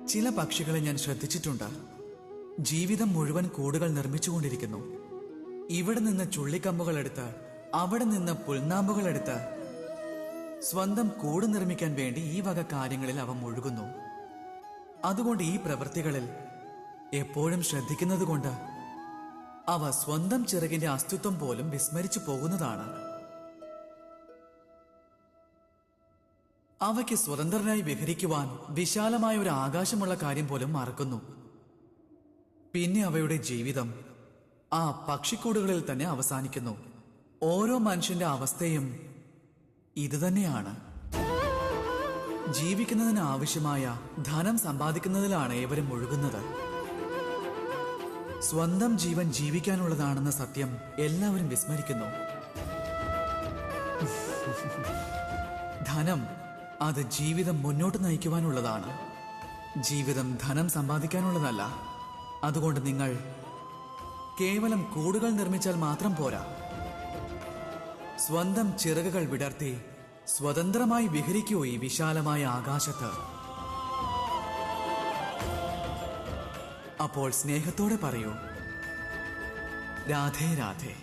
ചില പക്ഷികളെ ഞാൻ ശ്രദ്ധിച്ചിട്ടുണ്ട്. ജീവിതം മുഴുവൻ കൂടുകൾ നിർമ്മിച്ചുകൊണ്ടിരിക്കുന്നു. ഇവിടെ നിന്ന് ചുള്ളിക്കമ്പുകളെടുത്ത് അവിടെ നിന്ന് പുൽനാമ്പുകളെടുത്ത് സ്വന്തം കൂട് നിർമ്മിക്കാൻ വേണ്ടി ഈ വക കാര്യങ്ങളിൽ അവ മുഴുകുന്നു. അതുകൊണ്ട് ഈ പ്രവൃത്തികളിൽ എപ്പോഴും ശ്രദ്ധിക്കുന്നതുകൊണ്ട് അവ സ്വന്തം ചിറകിന്റെ അസ്തിത്വം പോലും വിസ്മരിച്ചു പോകുന്നതാണ്. അവയ്ക്ക് സ്വതന്ത്രനായി വിഹരിക്കുവാൻ വിശാലമായ ഒരു ആകാശമുള്ള കാര്യം പോലും മറക്കുന്നു. പിന്നെ അവയുടെ ജീവിതം ആ പക്ഷിക്കൂടുകളിൽ തന്നെ അവസാനിക്കുന്നു. ഓരോ മനുഷ്യന്റെ അവസ്ഥയും ഇതുതന്നെയാണ്. ജീവിക്കുന്നതിന് ആവശ്യമായ ധനം സമ്പാദിക്കുന്നതിലാണ് ഏവരും മുഴുകുന്നത്. സ്വന്തം ജീവൻ ജീവിക്കാനുള്ളതാണെന്ന സത്യം എല്ലാവരും വിസ്മരിക്കുന്നു. ധനം അത് ജീവിതം മുന്നോട്ട് നയിക്കുവാനുള്ളതാണ്. ജീവിതം ധനം സമ്പാദിക്കാനുള്ളതല്ല. അതുകൊണ്ട് നിങ്ങൾ കേവലം കൂടുകൾ നിർമ്മിച്ചാൽ മാത്രം പോരാ. സ്വന്തം ചിറകുകൾ വിടർത്തി സ്വതന്ത്രമായി വിഹരിക്കൂ ഈ വിശാലമായ ആകാശത്ത്. അപ്പോൾ സ്നേഹത്തോടെ പറയൂ, രാധേ രാധേ.